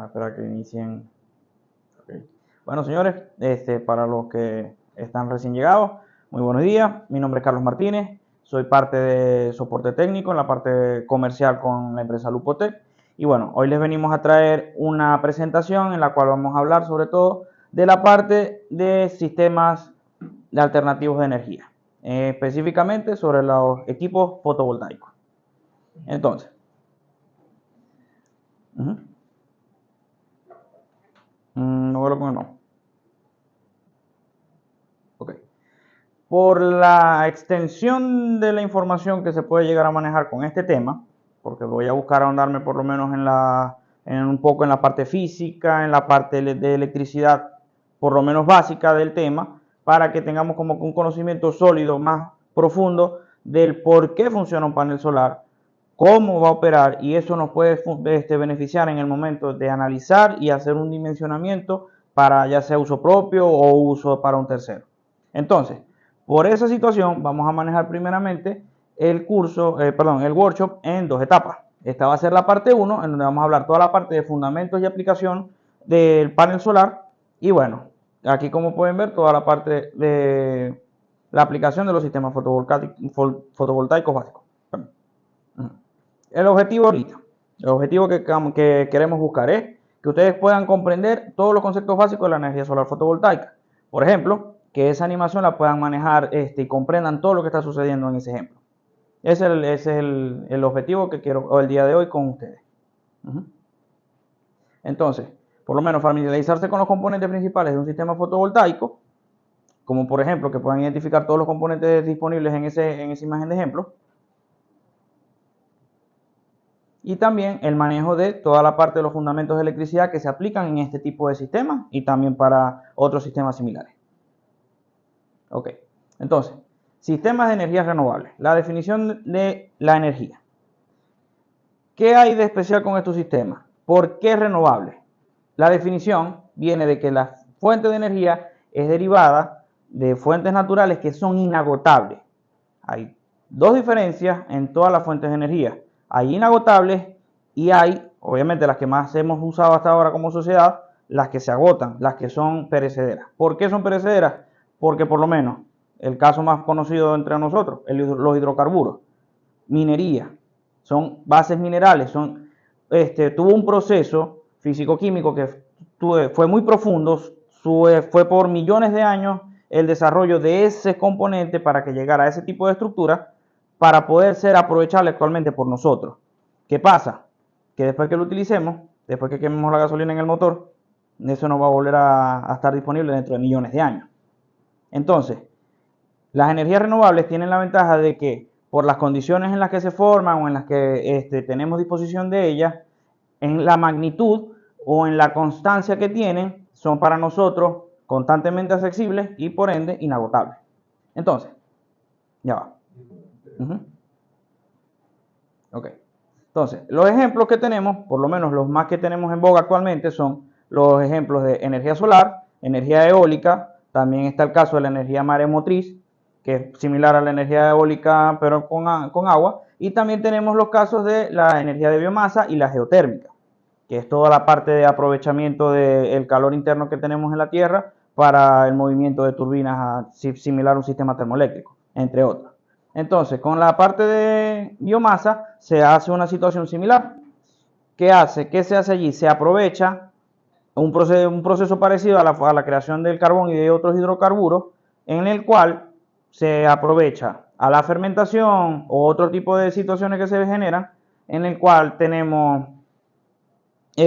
esperar que inicien. Okay. Bueno, señores, para los que están recién llegados, muy buenos días. Mi nombre es Carlos Martínez. Soy parte de soporte técnico en la parte comercial con la empresa Lupotec. Y bueno, hoy les venimos a traer una presentación en la cual vamos a hablar sobre todo de la parte de sistemas alternativos de energía. Específicamente sobre los equipos fotovoltaicos. Entonces, no veo lo que no. Ok. Por la extensión de la información que se puede llegar a manejar con este tema, porque voy a buscar ahondarme por lo menos en un poco en la parte física, en la parte de electricidad, por lo menos básica del tema, para que tengamos como un conocimiento sólido, más profundo del por qué funciona un panel solar, cómo va a operar, y eso nos puede beneficiar en el momento de analizar y hacer un dimensionamiento para ya sea uso propio o uso para un tercero. Entonces, por esa situación vamos a manejar primeramente el workshop en dos etapas. Esta va a ser la parte 1, en donde vamos a hablar toda la parte de fundamentos y aplicación del panel solar. Y bueno, aquí como pueden ver, toda la parte de la aplicación de los sistemas fotovoltaicos básicos. El objetivo ahorita, el objetivo que queremos buscar es que ustedes puedan comprender todos los conceptos básicos de la energía solar fotovoltaica. Por ejemplo, que esa animación la puedan manejar y comprendan todo lo que está sucediendo en ese ejemplo. Ese es el objetivo que quiero el día de hoy con ustedes. Entonces, por lo menos familiarizarse con los componentes principales de un sistema fotovoltaico, como por ejemplo que puedan identificar todos los componentes disponibles en esa imagen de ejemplo. Y también el manejo de toda la parte de los fundamentos de electricidad que se aplican en este tipo de sistemas y también para otros sistemas similares. Ok, entonces, sistemas de energías renovables. La definición de la energía. ¿Qué hay de especial con estos sistemas? ¿Por qué renovable? La definición viene de que la fuente de energía es derivada de fuentes naturales que son inagotables. Hay dos diferencias en todas las fuentes de energía. Hay inagotables y hay, obviamente, las que más hemos usado hasta ahora como sociedad, las que se agotan, las que son perecederas. ¿Por qué son perecederas? Porque por lo menos el caso más conocido entre nosotros, los hidrocarburos, minería, son bases minerales, tuvo un proceso físico-químico que fue muy profundo, fue por millones de años el desarrollo de ese componente para que llegara a ese tipo de estructura para poder ser aprovechable actualmente por nosotros. ¿Qué pasa? Que después que lo utilicemos, después que quememos la gasolina en el motor, eso no va a volver a estar disponible dentro de millones de años. Entonces, las energías renovables tienen la ventaja de que por las condiciones en las que se forman o en las que tenemos disposición de ellas, en la magnitud o en la constancia que tienen, son para nosotros constantemente accesibles y por ende inagotables. Entonces, ya va. Ok. Entonces, los ejemplos que tenemos, por lo menos los más que tenemos en boga actualmente, son los ejemplos de energía solar, energía eólica, también está el caso de la energía maremotriz, que es similar a la energía eólica pero con agua, y también tenemos los casos de la energía de biomasa y la geotérmica, que es toda la parte de aprovechamiento del calor interno que tenemos en la Tierra para el movimiento de turbinas similar a un sistema termoeléctrico, entre otros. Entonces, con la parte de biomasa se hace una situación similar. ¿Qué hace? ¿Qué se hace allí? Se aprovecha un proceso parecido a la creación del carbón y de otros hidrocarburos, en el cual se aprovecha a la fermentación o otro tipo de situaciones que se generan, en el cual tenemos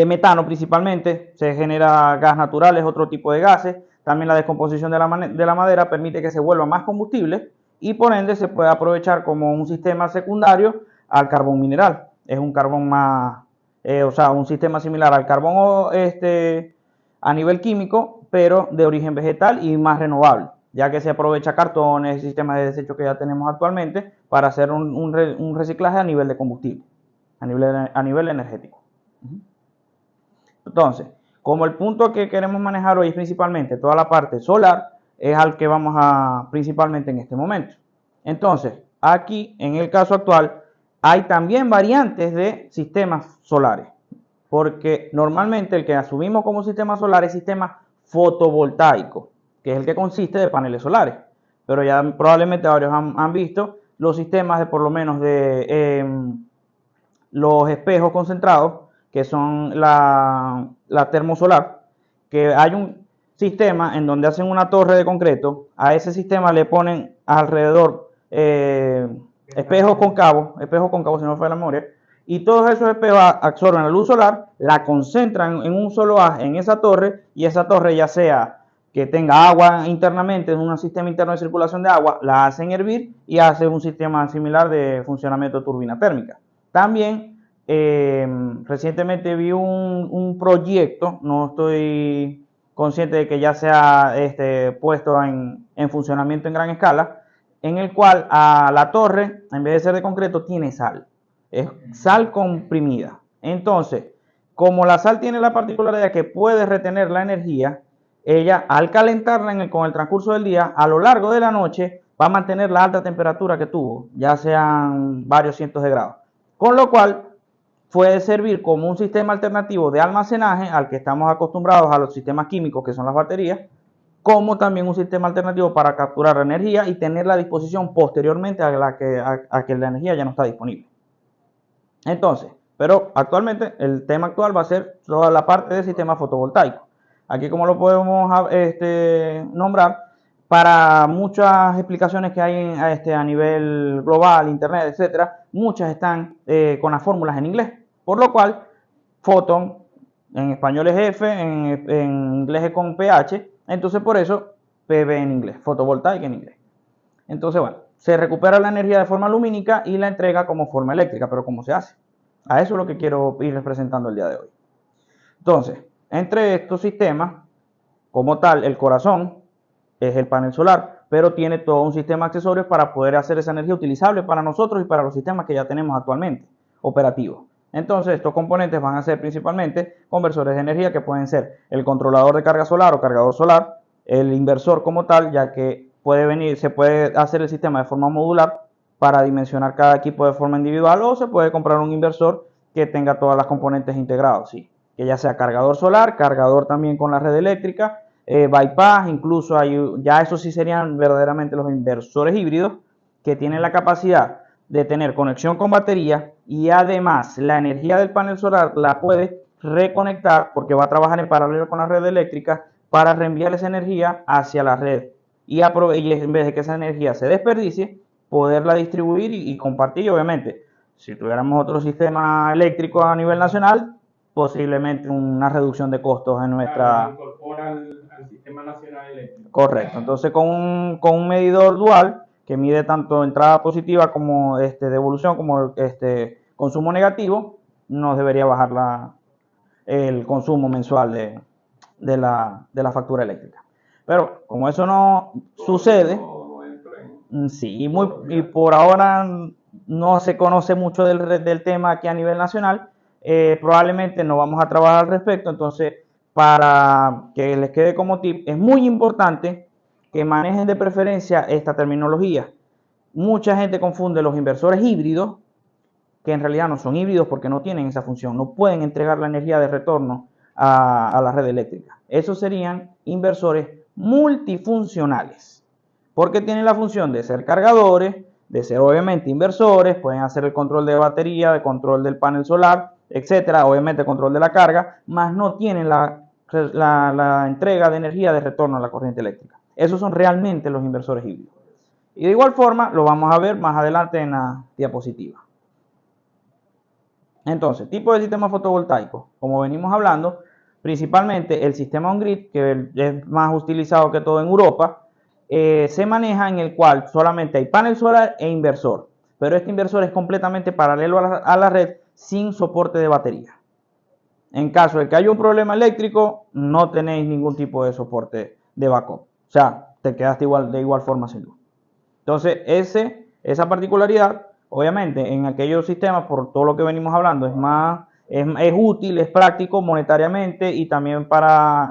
metano principalmente, se genera gas natural, es otro tipo de gases. También la descomposición de la madera permite que se vuelva más combustible y por ende se puede aprovechar como un sistema secundario al carbón mineral. Es un carbón más, un sistema similar al carbón a nivel químico, pero de origen vegetal y más renovable, ya que se aprovecha cartones, sistemas de desecho que ya tenemos actualmente para hacer un reciclaje a nivel de combustible, a nivel energético. Entonces, como el punto que queremos manejar hoy es principalmente toda la parte solar, es al que vamos a principalmente en este momento. Entonces, aquí, en el caso actual, hay también variantes de sistemas solares. porque normalmente el que asumimos como sistema solar es sistema fotovoltaico, que es el que consiste de paneles solares. Pero ya probablemente varios han visto los sistemas de por lo menos de los espejos concentrados, que son la termosolar, que hay un sistema en donde hacen una torre de concreto, a ese sistema le ponen alrededor espejos cóncavos, si no fue la memoria, y todos esos espejos absorben la luz solar, la concentran en un solo haz en esa torre, y esa torre, ya sea que tenga agua internamente, en un sistema interno de circulación de agua, la hacen hervir y hace un sistema similar de funcionamiento de turbina térmica. También recientemente vi un proyecto, no estoy consciente de que ya sea puesto en funcionamiento en gran escala, en el cual a la torre, en vez de ser de concreto, tiene sal. Es sal comprimida. Entonces, como la sal tiene la particularidad que puede retener la energía, ella al calentarla con el transcurso del día, a lo largo de la noche, va a mantener la alta temperatura que tuvo, ya sean varios cientos de grados. Con lo cual, puede servir como un sistema alternativo de almacenaje al que estamos acostumbrados a los sistemas químicos, que son las baterías, como también un sistema alternativo para capturar energía y tenerla a disposición posteriormente a que la energía ya no está disponible. Entonces, pero actualmente el tema actual va a ser toda la parte del sistema fotovoltaico. Aquí, como lo podemos nombrar, para muchas explicaciones que hay a nivel global, internet, etcétera, muchas están con las fórmulas en inglés, por lo cual photon en español es F, en inglés es con PH, entonces por eso PV en inglés, fotovoltaica en inglés. Entonces, bueno, se recupera la energía de forma lumínica y la entrega como forma eléctrica, pero ¿cómo se hace? A eso es lo que quiero ir representando el día de hoy. Entonces, entre estos sistemas, como tal, el corazón es el panel solar, pero tiene todo un sistema de accesorios para poder hacer esa energía utilizable para nosotros y para los sistemas que ya tenemos actualmente operativos. Entonces, estos componentes van a ser principalmente conversores de energía, que pueden ser el controlador de carga solar o cargador solar, el inversor como tal, ya que se puede hacer el sistema de forma modular para dimensionar cada equipo de forma individual, o se puede comprar un inversor que tenga todas las componentes integrados, ¿sí? Que ya sea cargador solar, cargador también con la red eléctrica, bypass, incluso ya esos sí serían verdaderamente los inversores híbridos, que tienen la capacidad de tener conexión con batería y además la energía del panel solar la puede reconectar, porque va a trabajar en paralelo con la red eléctrica para reenviar esa energía hacia la red y en vez de que esa energía se desperdicie, poderla distribuir y compartir. Y obviamente, si tuviéramos otro sistema eléctrico a nivel nacional, posiblemente una reducción de costos en nuestra... Incorpora al sistema nacional eléctrico. Correcto. Entonces, con un medidor dual que mide tanto entrada positiva como devolución, como consumo negativo, nos debería bajar el consumo mensual de la factura eléctrica. Pero como eso no sucede, sí, y por ahora no se conoce mucho del tema aquí a nivel nacional, probablemente no vamos a trabajar al respecto. Entonces, para que les quede como tip, es muy importante que manejen de preferencia esta terminología. Mucha gente confunde los inversores híbridos, que en realidad no son híbridos porque no tienen esa función, no pueden entregar la energía de retorno a la red eléctrica. Esos serían inversores multifuncionales, porque tienen la función de ser cargadores, de ser obviamente inversores, pueden hacer el control de batería, el control del panel solar, etcétera, obviamente el control de la carga, más no tienen la entrega de energía de retorno a la corriente eléctrica. Esos son realmente los inversores híbridos. Y de igual forma lo vamos a ver más adelante en la diapositiva. Entonces, tipo de sistema fotovoltaico, como venimos hablando, principalmente el sistema on-grid, que es más utilizado que todo en Europa, se maneja en el cual solamente hay panel solar e inversor, pero este inversor es completamente paralelo a la red sin soporte de batería. En caso de que haya un problema eléctrico, no tenéis ningún tipo de soporte de backup, o sea, te quedaste de igual forma sin luz. Entonces, esa particularidad, obviamente, en aquellos sistemas, por todo lo que venimos hablando, es útil, es práctico monetariamente y también para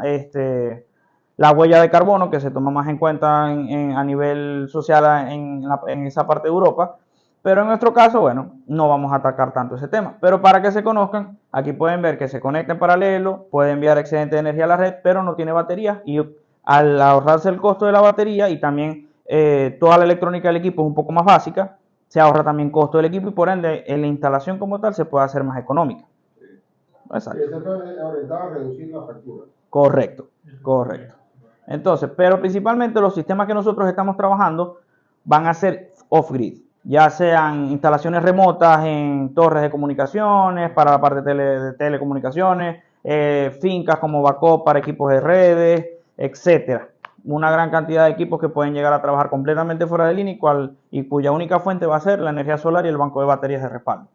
la huella de carbono, que se toma más en cuenta a nivel social en esa parte de Europa, Pero en nuestro caso, bueno, no vamos a atacar tanto ese tema. Pero para que se conozcan, aquí pueden ver que se conecta en paralelo, puede enviar excedente de energía a la red, pero no tiene batería. Y al ahorrarse el costo de la batería y también toda la electrónica del equipo es un poco más básica, se ahorra también costo del equipo y por ende en la instalación como tal se puede hacer más económica. Exacto. Y eso está orientado a reducir la factura. Correcto, correcto. Entonces, pero principalmente los sistemas que nosotros estamos trabajando van a ser off-grid, ya sean instalaciones remotas en torres de comunicaciones, para la parte de telecomunicaciones, fincas como backup para equipos de redes, etcétera. Una gran cantidad de equipos que pueden llegar a trabajar completamente fuera de línea y cuya única fuente va a ser la energía solar y el banco de baterías de respaldo.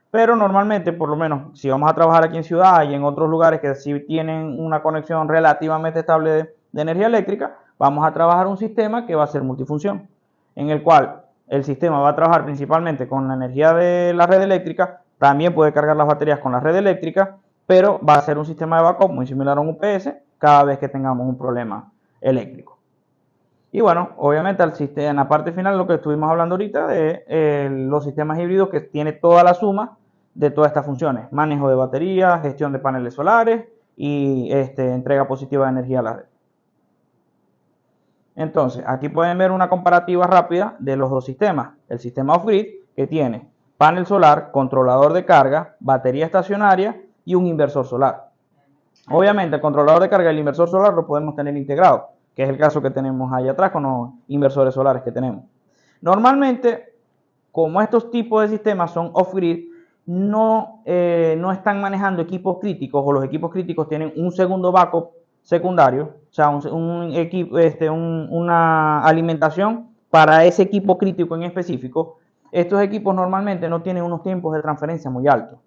Pero normalmente, por lo menos, si vamos a trabajar aquí en ciudad y en otros lugares que sí tienen una conexión relativamente estable de energía eléctrica, vamos a trabajar un sistema que va a ser multifunción, en el cual el sistema va a trabajar principalmente con la energía de la red eléctrica, también puede cargar las baterías con la red eléctrica, pero va a ser un sistema de backup muy similar a un UPS cada vez que tengamos un problema eléctrico. Y bueno, obviamente en la parte final lo que estuvimos hablando ahorita de los sistemas híbridos que tiene toda la suma de todas estas funciones: manejo de baterías, gestión de paneles solares y entrega positiva de energía a la red. Entonces, aquí pueden ver una comparativa rápida de los dos sistemas. El sistema off-grid, que tiene panel solar, controlador de carga, batería estacionaria y un inversor solar. Obviamente, el controlador de carga y el inversor solar lo podemos tener integrado, que es el caso que tenemos ahí atrás con los inversores solares que tenemos. Normalmente, como estos tipos de sistemas son off-grid, no están manejando equipos críticos, o los equipos críticos tienen un segundo backup secundario, o sea, una alimentación para ese equipo crítico en específico. Estos equipos normalmente no tienen unos tiempos de transferencia muy altos.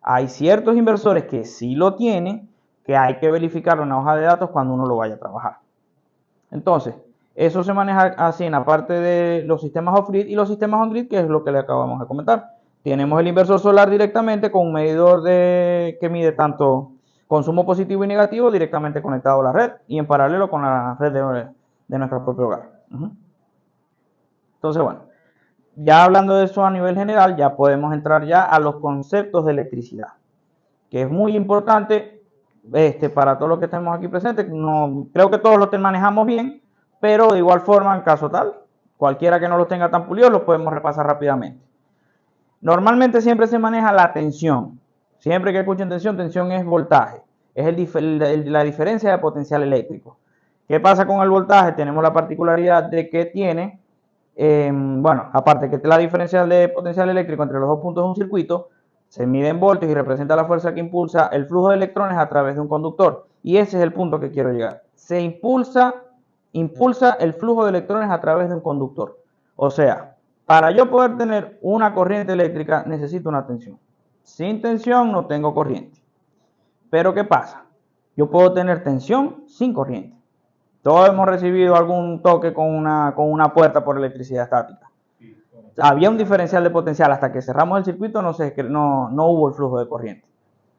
Hay ciertos inversores que sí lo tienen, que hay que verificarlo en la hoja de datos cuando uno lo vaya a trabajar. Entonces, eso se maneja así en la parte de los sistemas off-grid y los sistemas on-grid, que es lo que le acabamos de comentar. Tenemos el inversor solar directamente con un medidor que mide tanto consumo positivo y negativo directamente conectado a la red y en paralelo con la red de nuestro propio hogar. Entonces, bueno, ya hablando de eso a nivel general, ya podemos entrar ya a los conceptos de electricidad, que es muy importante para todos los que estemos aquí presentes. No, creo que todos los manejamos bien, pero de igual forma, en caso tal, cualquiera que no los tenga tan pulidos, los podemos repasar rápidamente. Normalmente siempre se maneja la tensión. Siempre que escuchen tensión es voltaje. Es la diferencia de potencial eléctrico. ¿Qué pasa con el voltaje? Tenemos la particularidad de que tiene, bueno, aparte que la diferencia de potencial eléctrico entre los dos puntos de un circuito se mide en voltios y representa la fuerza que impulsa el flujo de electrones a través de un conductor. Y ese es el punto que quiero llegar. Se impulsa el flujo de electrones a través de un conductor. O sea, para yo poder tener una corriente eléctrica necesito una tensión. Sin tensión no tengo corriente. Pero ¿qué pasa? Yo puedo tener tensión sin corriente. Todos hemos recibido algún toque con una puerta por electricidad estática. Había un diferencial de potencial, hasta que cerramos el circuito no hubo el flujo de corriente.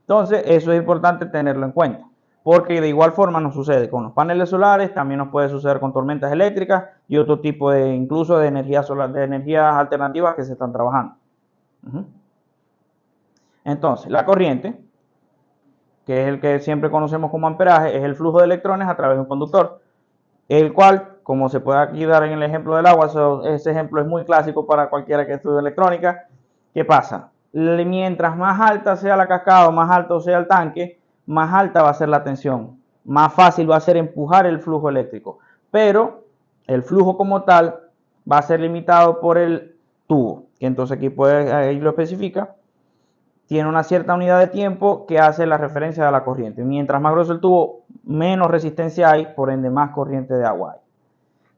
Entonces eso es importante tenerlo en cuenta, porque de igual forma nos sucede con los paneles solares, también nos puede suceder con tormentas eléctricas y otro tipo incluso de energía solar, de energías alternativas que se están trabajando. Entonces, la corriente, que es el que siempre conocemos como amperaje, es el flujo de electrones a través de un conductor, el cual, como se puede aquí dar en el ejemplo del agua, ese ejemplo es muy clásico para cualquiera que estudie electrónica. ¿Qué pasa? Mientras más alta sea la cascada o más alto sea el tanque, más alta va a ser la tensión, más fácil va a ser empujar el flujo eléctrico, pero el flujo como tal va a ser limitado por el tubo, que entonces aquí ahí lo especifica. Tiene una cierta unidad de tiempo que hace la referencia a la corriente. Mientras más grueso el tubo, menos resistencia hay, por ende más corriente de agua hay.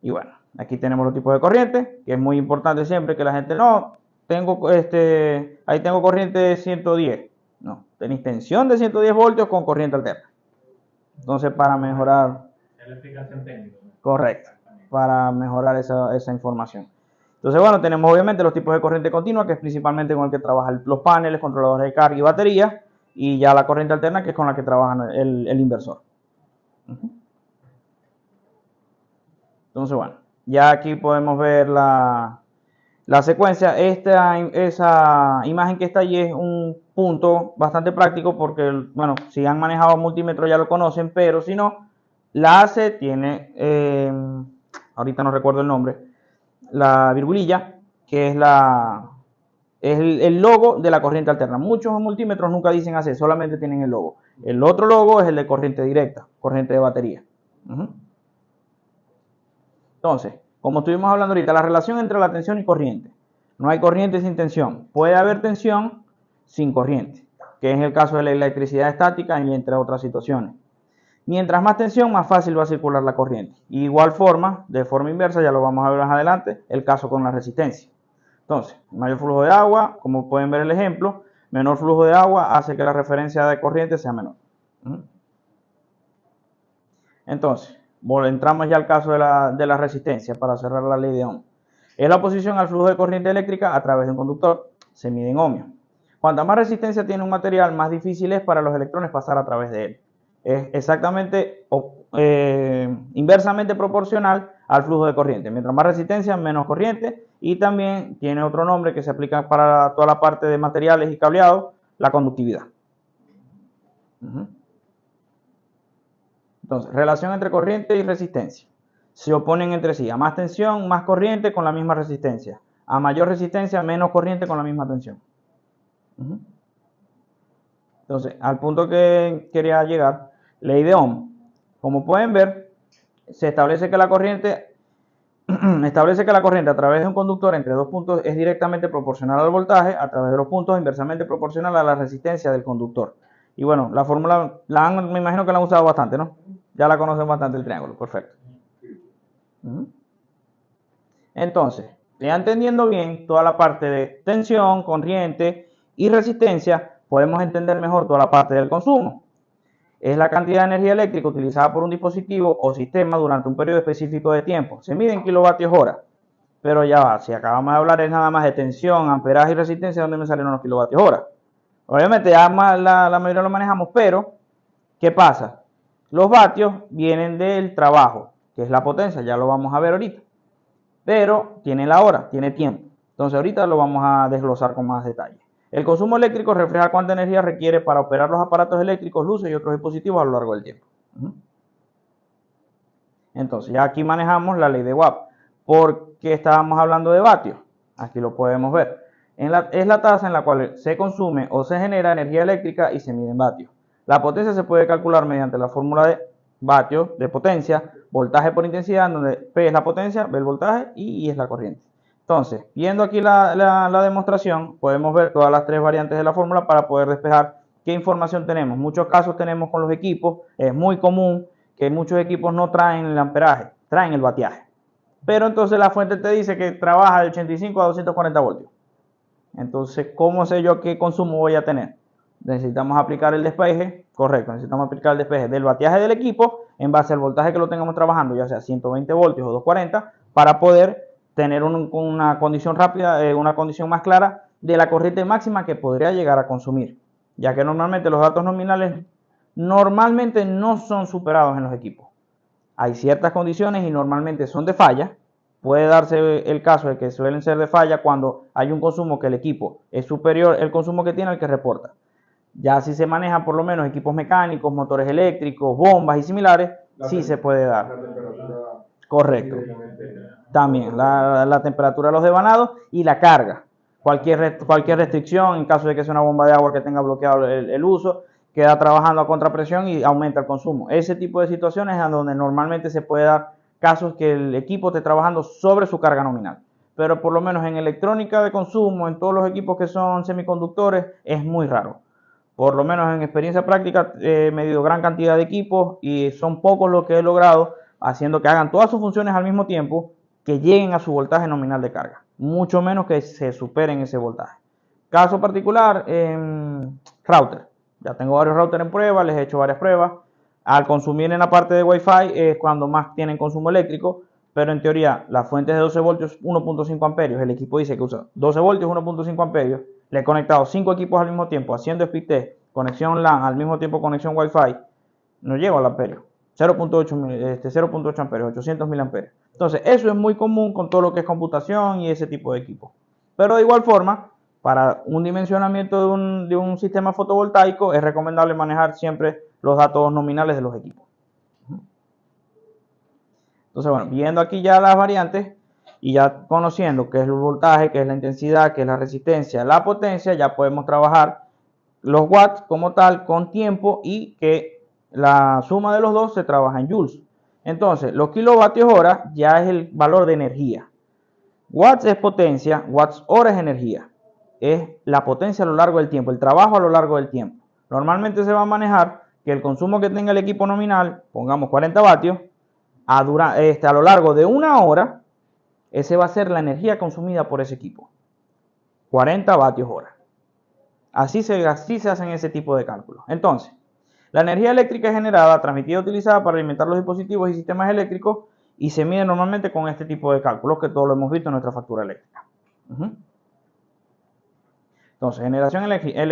Y bueno, aquí tenemos los tipos de corriente, que es muy importante siempre que la gente ahí tengo corriente de 110. No, tenéis tensión de 110 voltios con corriente alterna. Entonces, para mejorar... Es la explicación técnica. Correcto, para mejorar esa información. Entonces, bueno, tenemos obviamente los tipos de corriente continua, que es principalmente con el que trabajan los paneles, controladores de carga y baterías, y ya la corriente alterna, que es con la que trabaja el inversor. Entonces, bueno, ya aquí podemos ver La secuencia, esa imagen que está allí es un punto bastante práctico porque, bueno, si han manejado multímetro ya lo conocen, pero si no, la AC tiene, ahorita no recuerdo el nombre, la virgulilla, que es el logo de la corriente alterna. Muchos multímetros nunca dicen AC, solamente tienen el logo. El otro logo es el de corriente directa, corriente de batería. Entonces, como estuvimos hablando ahorita, la relación entre la tensión y corriente. No hay corriente sin tensión. Puede haber tensión sin corriente, que es el caso de la electricidad estática y entre otras situaciones. Mientras más tensión, más fácil va a circular la corriente. Igual forma, de forma inversa, ya lo vamos a ver más adelante, el caso con la resistencia. Entonces, mayor flujo de agua, como pueden ver el ejemplo, menor flujo de agua hace que la referencia de corriente sea menor. Entonces, entramos ya al caso de la resistencia para cerrar la ley de Ohm. Es la oposición al flujo de corriente eléctrica a través de un conductor, se mide en ohmios. Cuanta más resistencia tiene un material, más difícil es para los electrones pasar a través de él. Es exactamente inversamente proporcional al flujo de corriente. Mientras más resistencia, menos corriente, y también tiene otro nombre que se aplica para toda la parte de materiales y cableado, la conductividad. Entonces, relación entre corriente y resistencia. Se oponen entre sí. A más tensión, más corriente con la misma resistencia. A mayor resistencia, menos corriente con la misma tensión. Entonces, al punto que quería llegar, ley de Ohm. Como pueden ver, se establece que la corriente a través de un conductor entre dos puntos es directamente proporcional al voltaje, a través de los puntos inversamente proporcional a la resistencia del conductor. Y bueno, la fórmula me imagino que la han usado bastante, ¿no? Ya la conocen bastante el triángulo, perfecto. Entonces, ya entendiendo bien toda la parte de tensión, corriente y resistencia, podemos entender mejor toda la parte del consumo. Es la cantidad de energía eléctrica utilizada por un dispositivo o sistema durante un periodo específico de tiempo. Se mide en kilovatios hora. Pero ya va, si acabamos de hablar es nada más de tensión, amperaje y resistencia, ¿dónde me salen los kilovatios hora? Obviamente ya la mayoría lo manejamos, pero ¿qué pasa? Los vatios vienen del trabajo, que es la potencia, ya lo vamos a ver ahorita. Pero tiene la hora, tiene tiempo. Entonces ahorita lo vamos a desglosar con más detalle. El consumo eléctrico refleja cuánta energía requiere para operar los aparatos eléctricos, luces y otros dispositivos a lo largo del tiempo. Entonces ya aquí manejamos la ley de Watt. ¿Por qué estábamos hablando de vatios? Aquí lo podemos ver. Es la tasa en la cual se consume o se genera energía eléctrica y se mide en vatios. La potencia se puede calcular mediante la fórmula de vatios de potencia, voltaje por intensidad, donde P es la potencia, B el voltaje y I es la corriente. Entonces, viendo aquí la demostración, podemos ver todas las tres variantes de la fórmula para poder despejar qué información tenemos. Muchos casos tenemos con los equipos, es muy común que muchos equipos no traen el amperaje, traen el vatiaje. Pero entonces la fuente te dice que trabaja de 85 a 240 voltios. Entonces, ¿cómo sé yo qué consumo voy a tener? Necesitamos aplicar el despeje, correcto, necesitamos aplicar el despeje del vatiaje del equipo en base al voltaje que lo tengamos trabajando, ya sea 120 voltios o 240, para poder tener una condición rápida, una condición más clara de la corriente máxima que podría llegar a consumir, ya que normalmente los datos nominales normalmente no son superados en los equipos. Hay ciertas condiciones y normalmente son de falla. Puede darse el caso de que suelen ser de falla cuando hay un consumo que el equipo es superior el consumo que tiene al que reporta. Ya si se manejan por lo menos equipos mecánicos, motores eléctricos, bombas y similares, sí se puede dar. Correcto. También la temperatura de los devanados y la carga. Cualquier restricción, en caso de que sea una bomba de agua que tenga bloqueado el uso, queda trabajando a contrapresión y aumenta el consumo. Ese tipo de situaciones es donde normalmente se puede dar casos que el equipo esté trabajando sobre su carga nominal. Pero por lo menos en electrónica de consumo, en todos los equipos que son semiconductores, es muy raro. Por lo menos en experiencia práctica he medido gran cantidad de equipos y son pocos los que he logrado haciendo que hagan todas sus funciones al mismo tiempo que lleguen a su voltaje nominal de carga. Mucho menos que se superen ese voltaje. Caso particular, router. Ya tengo varios routers en prueba, les he hecho varias pruebas. Al consumir en la parte de Wi-Fi es cuando más tienen consumo eléctrico, pero en teoría la fuente es de 12 voltios, 1.5 amperios. El equipo dice que usa 12 voltios, 1.5 amperios. Le he conectado 5 equipos al mismo tiempo, haciendo speed test, conexión LAN, al mismo tiempo conexión Wi-Fi. No llego al amperio. 0.8 amperes, 800 miliamperes. Entonces, eso es muy común con todo lo que es computación y ese tipo de equipo. Pero de igual forma, para un dimensionamiento de un sistema fotovoltaico es recomendable manejar siempre los datos nominales de los equipos. Entonces, bueno, viendo aquí ya las variantes y ya conociendo qué es el voltaje, qué es la intensidad, qué es la resistencia, la potencia, ya podemos trabajar los watts como tal con tiempo y que la suma de los dos se trabaja en joules. Entonces, los kilovatios hora ya es el valor de energía. Watts es potencia, watts hora es energía. Es la potencia a lo largo del tiempo, el trabajo a lo largo del tiempo. Normalmente se va a manejar que el consumo que tenga el equipo nominal, pongamos 40 vatios, a lo largo de una hora, ese va a ser la energía consumida por ese equipo. 40 vatios hora. Así se hacen ese tipo de cálculos. Entonces, la energía eléctrica es generada, transmitida y utilizada para alimentar los dispositivos y sistemas eléctricos y se mide normalmente con este tipo de cálculos que todos lo hemos visto en nuestra factura eléctrica. Entonces, generación de energía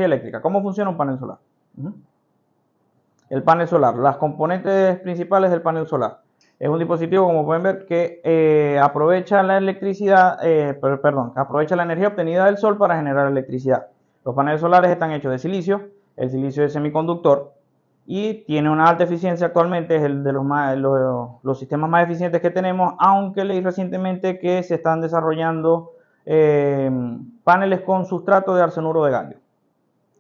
eléctrica. ¿Cómo funciona un panel solar? El panel solar, las componentes principales del panel solar. Es un dispositivo, como pueden ver, que aprovecha la electricidad, aprovecha la energía obtenida del sol para generar electricidad. Los paneles solares están hechos de silicio, el silicio es semiconductor y tiene una alta eficiencia actualmente, es el de los sistemas más eficientes que tenemos, aunque leí recientemente que se están desarrollando paneles con sustrato de arsenuro de galio,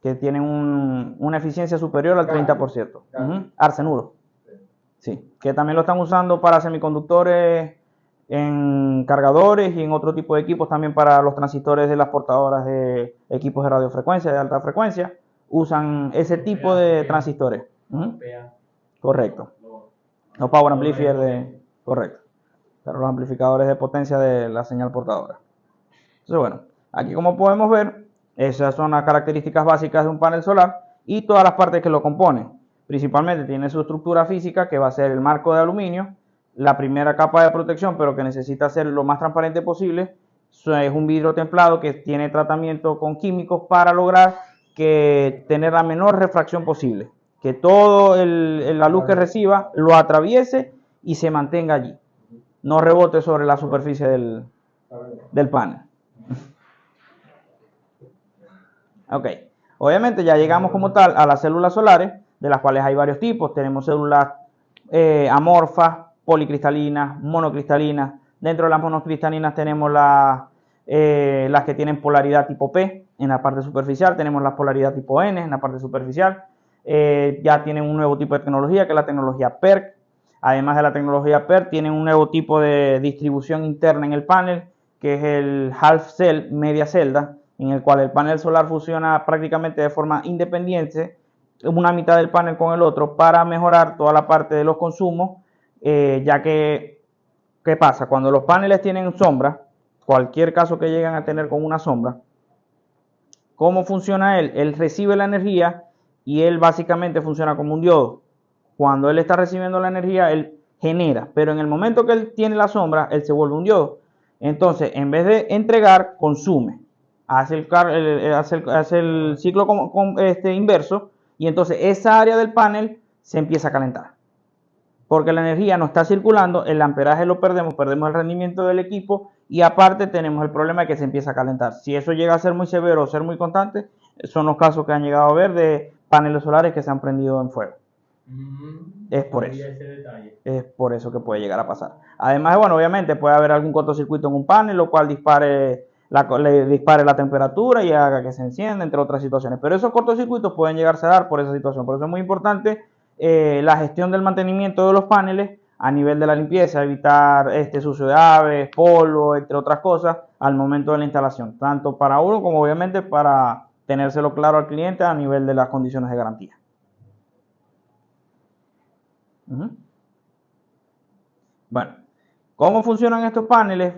que tienen una eficiencia superior al 30%. Arsenuro. Sí, que también lo están usando para semiconductores, en cargadores y en otro tipo de equipos, también para los transistores de las portadoras de equipos de radiofrecuencia, de alta frecuencia, usan ese tipo de transistores. Correcto. Los power amplifiers correcto. Pero los amplificadores de potencia de la señal portadora. Entonces, bueno, aquí como podemos ver, esas son las características básicas de un panel solar y todas las partes que lo componen. Principalmente tiene su estructura física, que va a ser el marco de aluminio, la primera capa de protección, pero que necesita ser lo más transparente posible. Es un vidrio templado que tiene tratamiento con químicos para lograr tener la menor refracción posible, que toda la luz que reciba lo atraviese y se mantenga allí, no rebote sobre la superficie del panel. Ok, obviamente ya llegamos como tal a las células solares, de las cuales hay varios tipos. Tenemos células amorfas, policristalinas, monocristalinas. Dentro de las monocristalinas tenemos las que tienen polaridad tipo P en la parte superficial, tenemos la polaridad tipo N en la parte superficial. Ya tienen un nuevo tipo de tecnología, que es la tecnología PERC. Además de la tecnología PERC, tienen un nuevo tipo de distribución interna en el panel, que es el half cell, media celda, en el cual el panel solar funciona prácticamente de forma independiente, una mitad del panel con el otro, para mejorar toda la parte de los consumos, ya que, ¿qué pasa? Cuando los paneles tienen sombra, cualquier caso que lleguen a tener con una sombra, ¿cómo funciona él? Él recibe la energía y él básicamente funciona como un diodo. Cuando él está recibiendo la energía, él genera, pero en el momento que él tiene la sombra, él se vuelve un diodo. Entonces, en vez de entregar, consume. Hace el ciclo inverso, y entonces esa área del panel se empieza a calentar. Porque la energía no está circulando, el amperaje lo perdemos el rendimiento del equipo y aparte tenemos el problema de que se empieza a calentar. Si eso llega a ser muy severo o ser muy constante, son los casos que han llegado a ver de paneles solares que se han prendido en fuego. Es por eso. Es por eso que puede llegar a pasar. Además, bueno, obviamente puede haber algún cortocircuito en un panel, lo cual le dispare la temperatura y haga que se encienda, entre otras situaciones. Pero esos cortocircuitos pueden llegarse a dar por esa situación. Por eso es muy importante la gestión del mantenimiento de los paneles a nivel de la limpieza, evitar sucio de aves, polvo, entre otras cosas, al momento de la instalación. Tanto para uno como obviamente para tenérselo claro al cliente a nivel de las condiciones de garantía. Bueno, ¿cómo funcionan estos paneles?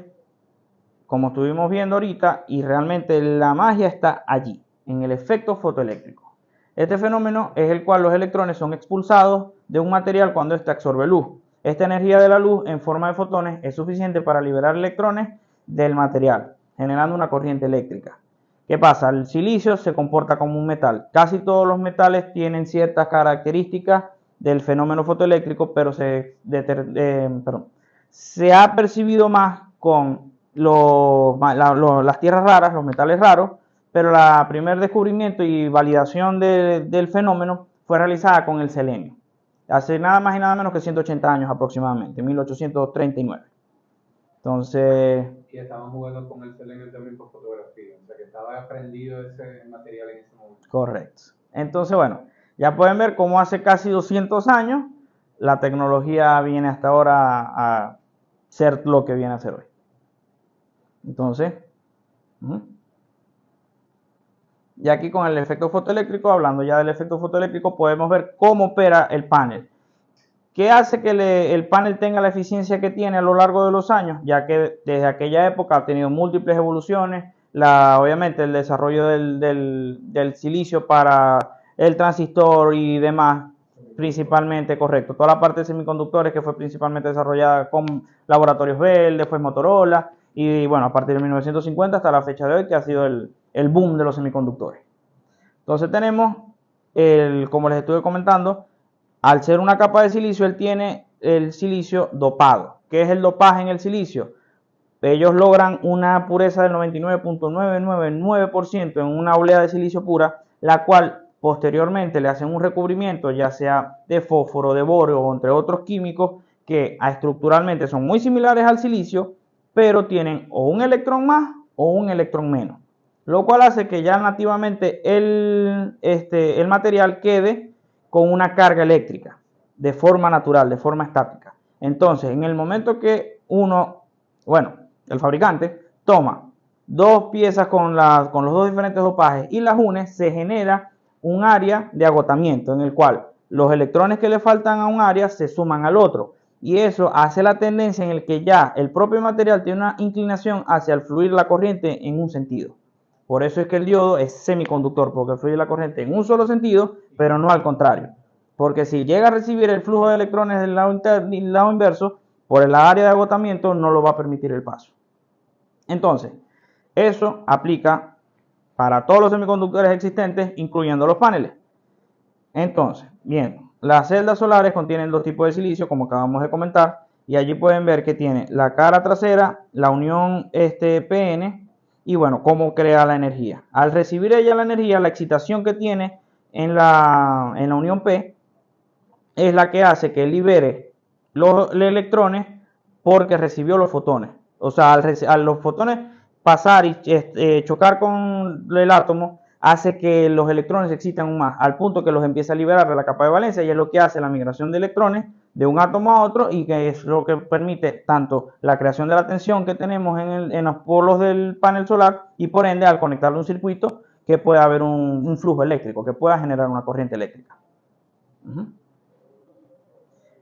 Como estuvimos viendo ahorita, y realmente la magia está allí, en el efecto fotoeléctrico. Este fenómeno es el cual los electrones son expulsados de un material cuando éste absorbe luz. Esta energía de la luz en forma de fotones es suficiente para liberar electrones del material, generando una corriente eléctrica. ¿Qué pasa? El silicio se comporta como un metal. Casi todos los metales tienen ciertas características del fenómeno fotoeléctrico, pero se ha percibido más con las tierras raras, los metales raros, pero el primer descubrimiento y validación del fenómeno fue realizada con el selenio, hace nada más y nada menos que 180 años aproximadamente, 1839. Entonces... Y estaban jugando con el selenio también por fotografía, o sea que estaba aprendido ese material en ese momento. Correcto. Entonces, bueno, ya pueden ver cómo hace casi 200 años la tecnología viene hasta ahora a ser lo que viene a ser hoy. Entonces, y aquí con el efecto fotoeléctrico, hablando ya del efecto fotoeléctrico, podemos ver cómo opera el panel. ¿Qué hace que el panel tenga la eficiencia que tiene a lo largo de los años? Ya que desde aquella época ha tenido múltiples evoluciones, obviamente el desarrollo del silicio para el transistor y demás, principalmente, correcto. Toda la parte de semiconductores que fue principalmente desarrollada con laboratorios Bell, después Motorola, y bueno, a partir de 1950 hasta la fecha de hoy, que ha sido el boom de los semiconductores. Entonces tenemos, como les estuve comentando, al ser una capa de silicio, él tiene el silicio dopado. ¿Qué es el dopaje en el silicio? Ellos logran una pureza del 99.999% en una oblea de silicio pura, la cual posteriormente le hacen un recubrimiento, ya sea de fósforo, de borio o entre otros químicos que estructuralmente son muy similares al silicio, pero tienen o un electrón más o un electrón menos, lo cual hace que ya nativamente el material quede con una carga eléctrica de forma natural, de forma estática. Entonces, en el momento que el fabricante toma dos piezas con los dos diferentes dopajes y las une, se genera un área de agotamiento en el cual los electrones que le faltan a un área se suman al otro, y eso hace la tendencia en el que ya el propio material tiene una inclinación hacia el fluir la corriente en un sentido. Por eso es que el diodo es semiconductor, porque fluye la corriente en un solo sentido, pero no al contrario. Porque si llega a recibir el flujo de electrones del lado inverso, por el área de agotamiento no lo va a permitir el paso. Entonces, eso aplica para todos los semiconductores existentes, incluyendo los paneles. Entonces, bien, las celdas solares contienen dos tipos de silicio, como acabamos de comentar, y allí pueden ver que tiene la cara trasera, la unión PN, y bueno, cómo crea la energía. Al recibir ella la energía, la excitación que tiene en la unión P es la que hace que libere los electrones porque recibió los fotones. O sea, al los fotones pasar y chocar con el átomo, hace que los electrones se excitan más, al punto que los empieza a liberar de la capa de valencia, y es lo que hace la migración de electrones de un átomo a otro, y que es lo que permite tanto la creación de la tensión que tenemos en los polos del panel solar, y por ende al conectarle un circuito que pueda haber un flujo eléctrico, que pueda generar una corriente eléctrica.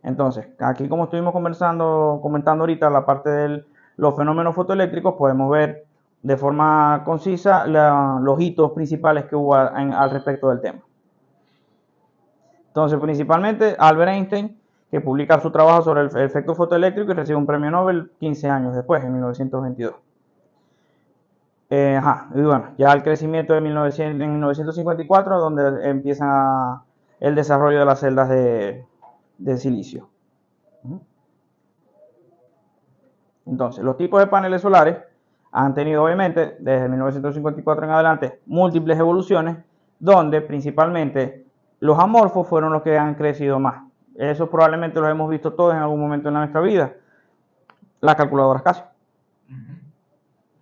Entonces, aquí como estuvimos comentando ahorita la parte de los fenómenos fotoeléctricos, podemos ver de forma concisa los hitos principales que hubo al respecto del tema. Entonces, principalmente Albert Einstein, que publica su trabajo sobre el efecto fotoeléctrico y recibe un premio Nobel 15 años después, en 1922. Y bueno, ya el crecimiento en 1954, donde empieza el desarrollo de las celdas de silicio. Entonces, los tipos de paneles solares han tenido, obviamente, desde 1954 en adelante, múltiples evoluciones, donde principalmente los amorfos fueron los que han crecido más. Eso probablemente lo hemos visto todos en algún momento en nuestra vida. Las calculadoras Casio.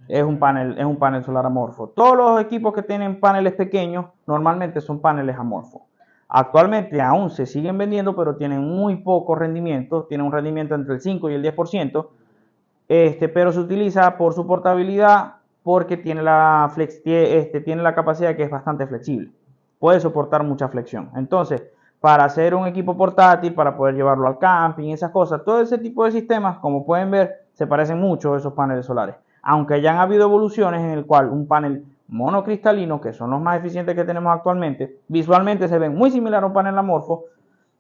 Es un panel solar amorfo. Todos los equipos que tienen paneles pequeños normalmente son paneles amorfos. Actualmente aún se siguen vendiendo, pero tienen muy poco rendimiento. Tienen un rendimiento entre el 5 y el 10%. Pero se utiliza por su portabilidad, porque tiene la capacidad que es bastante flexible. Puede soportar mucha flexión. Entonces, para hacer un equipo portátil, para poder llevarlo al camping, esas cosas, todo ese tipo de sistemas, como pueden ver, se parecen mucho a esos paneles solares. Aunque ya han habido evoluciones en el cual un panel monocristalino, que son los más eficientes que tenemos actualmente, visualmente se ven muy similar a un panel amorfo,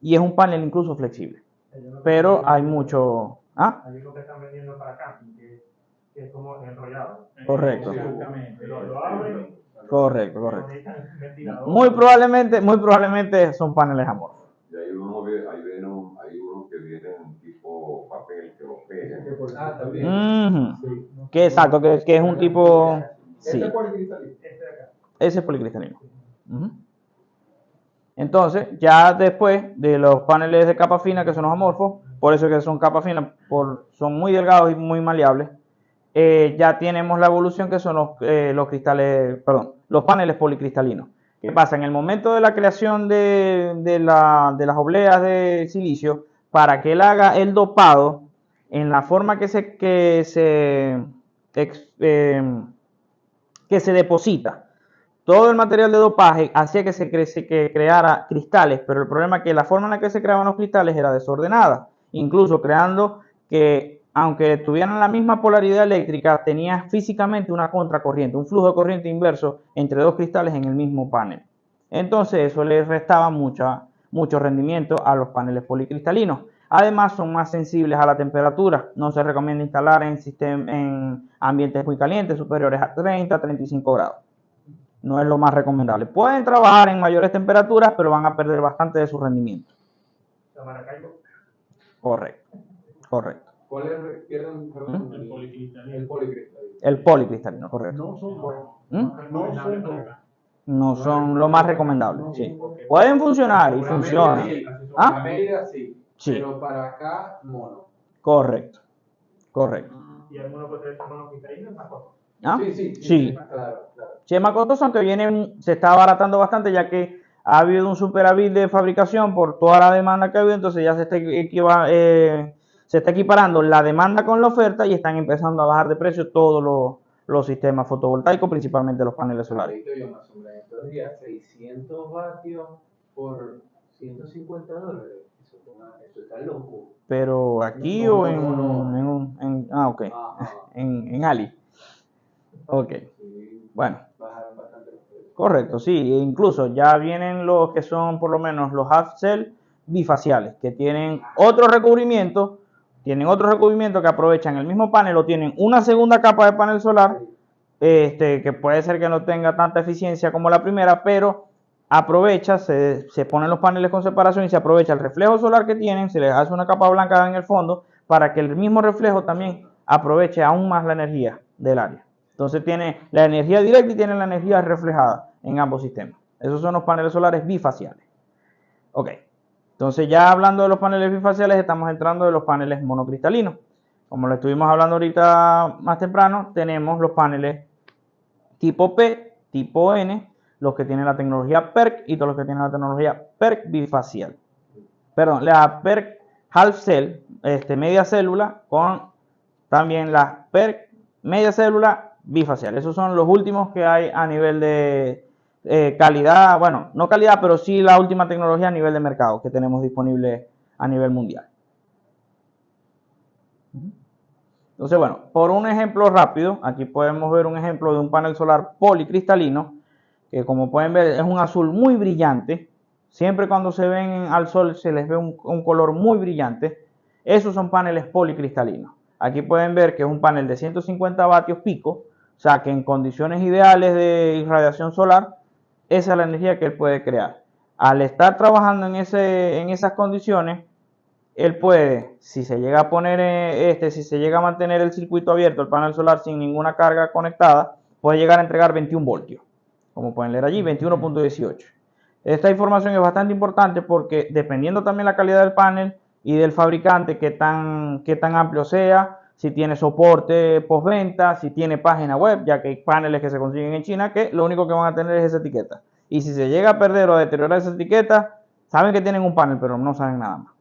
y es un panel incluso flexible. Pero hay mucho... Hay lo que están vendiendo para camping, que es como enrollado. Correcto. Exactamente. Lo abren. Correcto. Muy probablemente son paneles amorfos. hay unos que vienen tipo papel que los pegan. Ah, también. Sí. Que exacto, que es un tipo... Sí. Este es policristalino. Ese es policristalino. Entonces, ya después de los paneles de capa fina, que son los amorfos, por eso que son capa fina, son muy delgados y muy maleables, ya tenemos la evolución que son los cristales, perdón, los paneles policristalinos. ¿Qué pasa? En el momento de la creación de las obleas de silicio, para que él haga el dopado, en la forma que se deposita, todo el material de dopaje hacía que creara cristales, pero el problema es que la forma en la que se creaban los cristales era desordenada, incluso creando que, aunque tuvieran la misma polaridad eléctrica, tenía físicamente una contracorriente, un flujo de corriente inverso entre dos cristales en el mismo panel. Entonces eso le restaba mucho rendimiento a los paneles policristalinos. Además son más sensibles a la temperatura, no se recomienda instalar en ambientes muy calientes, superiores a 30-35 grados. No es lo más recomendable. Pueden trabajar en mayores temperaturas, pero van a perder bastante de su rendimiento. Correcto. ¿Cuál es? Pierden, perdón, El policristalino. el policristalino. El policristalino, correcto. No son buenos. No son lo más recomendable. Sí. Pueden funcionar y funcionan. La medida sí, Sí. pero para acá, mono. Correcto. Y algunos que son monocristalinos más cortos. ¿Ah? Sí. Claro. Sí, es más costoso, aunque se está abaratando bastante, ya que ha habido un superávit de fabricación por toda la demanda que ha habido, entonces ya se está equiparando la demanda con la oferta y están empezando a bajar de precio todos los sistemas fotovoltaicos, principalmente los paneles solares. Ahorita yo más o menos estos días 600 vatios por $150. Eso está loco. Pero aquí No, o no. ok. En Ali. Ok. Sí, Bueno. bajaron bastante los precios. Correcto, sí. Incluso ya vienen los que son por lo menos los half cell bifaciales, que tienen otro recubrimiento que aprovechan el mismo panel o tienen una segunda capa de panel solar, que puede ser que no tenga tanta eficiencia como la primera, pero aprovecha, se ponen los paneles con separación y se aprovecha el reflejo solar que tienen, se les hace una capa blanca en el fondo para que el mismo reflejo también aproveche aún más la energía del área. Entonces tiene la energía directa y tiene la energía reflejada en ambos sistemas. Esos son los paneles solares bifaciales. Ok, entonces ya hablando de los paneles bifaciales, estamos entrando de los paneles monocristalinos. Como lo estuvimos hablando ahorita más temprano, tenemos los paneles tipo P, tipo N, los que tienen la tecnología PERC y todos los que tienen la tecnología PERC bifacial. Perdón, la PERC half cell, media célula, con también la PERC media célula bifacial. Esos son los últimos que hay a nivel de calidad, bueno, no calidad, pero sí la última tecnología a nivel de mercado que tenemos disponible a nivel mundial. Entonces, bueno, por un ejemplo rápido, aquí podemos ver un ejemplo de un panel solar policristalino, que como pueden ver es un azul muy brillante. Siempre cuando se ven al sol se les ve un color muy brillante. Esos son paneles policristalinos. Aquí pueden ver que es un panel de 150 vatios pico, o sea que en condiciones ideales de irradiación solar, esa es la energía que él puede crear. Al estar trabajando en esas condiciones, él puede, si se llega a poner si se llega a mantener el circuito abierto, el panel solar sin ninguna carga conectada, puede llegar a entregar 21 voltios. Como pueden leer allí, 21.18. Esta información es bastante importante porque dependiendo también la calidad del panel y del fabricante, qué tan amplio sea, si tiene soporte postventa, si tiene página web, ya que hay paneles que se consiguen en China que lo único que van a tener es esa etiqueta. Y si se llega a perder o a deteriorar esa etiqueta, saben que tienen un panel, pero no saben nada más.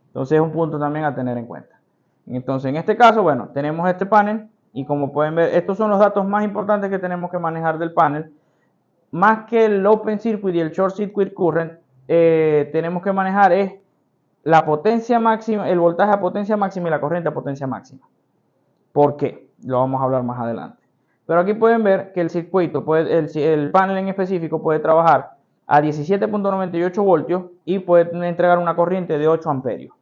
Entonces es un punto también a tener en cuenta. Entonces en este caso, bueno, tenemos este panel y como pueden ver, estos son los datos más importantes que tenemos que manejar del panel. Más que el open circuit y el short circuit current, tenemos que manejar es la potencia máxima, el voltaje a potencia máxima y la corriente a potencia máxima. ¿Por qué? Lo vamos a hablar más adelante. Pero aquí pueden ver que el circuito, el panel en específico puede trabajar a 17.98 voltios y puede entregar una corriente de 8 amperios.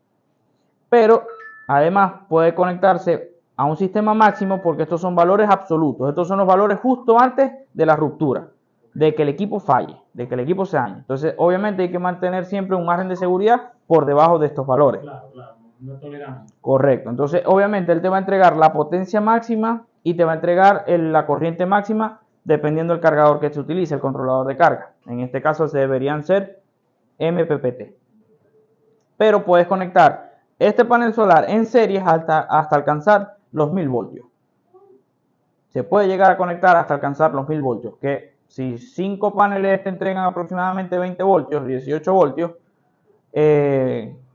Pero además puede conectarse a un sistema máximo porque estos son valores absolutos. Estos son los valores justo antes de la ruptura. de que el equipo falle, de que el equipo se dañe. Entonces, obviamente hay que mantener siempre un margen de seguridad por debajo de estos valores. Claro, no tolerancia. Correcto. Entonces, obviamente él te va a entregar la potencia máxima y te va a entregar la corriente máxima dependiendo del cargador que se utilice, el controlador de carga. En este caso se deberían ser MPPT. Pero puedes conectar este panel solar en series hasta alcanzar los 1000 voltios. Se puede llegar a conectar hasta alcanzar los 1000 voltios, que si 5 paneles te entregan aproximadamente 20 voltios, 18 voltios, o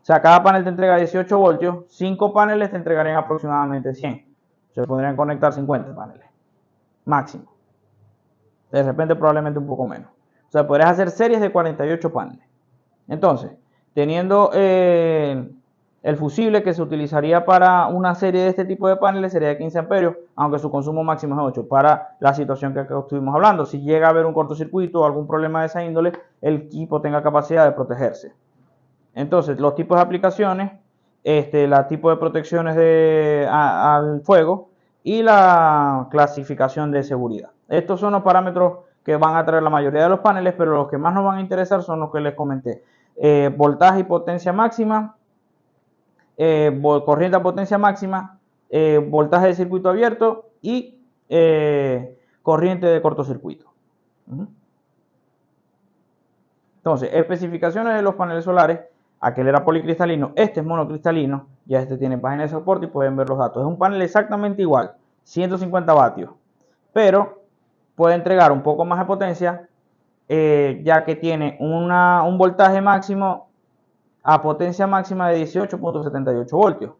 sea, cada panel te entrega 18 voltios, 5 paneles te entregarían aproximadamente 100. Se podrían conectar 50 paneles, máximo. De repente probablemente un poco menos. O sea, podrías hacer series de 48 paneles. Entonces, teniendo el fusible que se utilizaría para una serie de este tipo de paneles sería de 15 amperios, aunque su consumo máximo es 8, para la situación que acá estuvimos hablando. Si llega a haber un cortocircuito o algún problema de esa índole, el equipo tenga capacidad de protegerse. Entonces, los tipos de aplicaciones, la tipo de protecciones al fuego y la clasificación de seguridad. Estos son los parámetros que van a traer la mayoría de los paneles, pero los que más nos van a interesar son los que les comenté. Voltaje y potencia máxima, corriente a potencia máxima, voltaje de circuito abierto y corriente de cortocircuito. Entonces, especificaciones de los paneles solares. Aquel era policristalino, este es monocristalino, ya este tiene página de soporte y pueden ver los datos. Es un panel exactamente igual, 150 vatios, pero puede entregar un poco más de potencia, ya que tiene un voltaje máximo a potencia máxima de 18.78 voltios.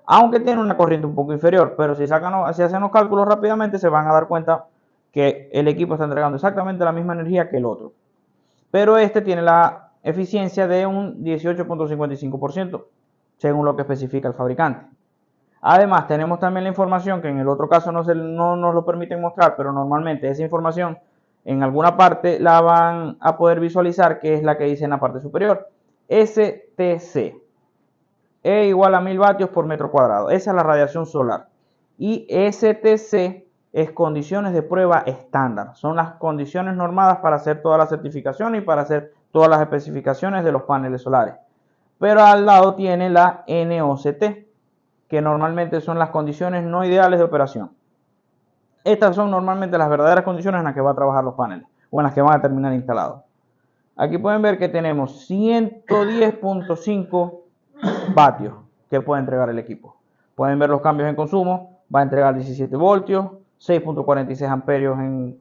Aunque tiene una corriente un poco inferior, pero si hacen los cálculos rápidamente se van a dar cuenta que el equipo está entregando exactamente la misma energía que el otro. Pero este tiene la eficiencia de un 18.55%, según lo que especifica el fabricante. Además, tenemos también la información que en el otro caso no nos lo permiten mostrar, pero normalmente esa información en alguna parte la van a poder visualizar, que es la que dice en la parte superior. STC, E igual a 1000 vatios por metro cuadrado. Esa es la radiación solar. Y STC es condiciones de prueba estándar. Son las condiciones normadas para hacer todas las certificaciones y para hacer todas las especificaciones de los paneles solares. Pero al lado tiene la NOCT, que normalmente son las condiciones no ideales de operación. Estas son normalmente las verdaderas condiciones en las que va a trabajar los paneles o en las que van a terminar instalados. Aquí pueden ver que tenemos 110.5 vatios que puede entregar el equipo. Pueden ver los cambios en consumo. Va a entregar 17 voltios, 6.46 amperios en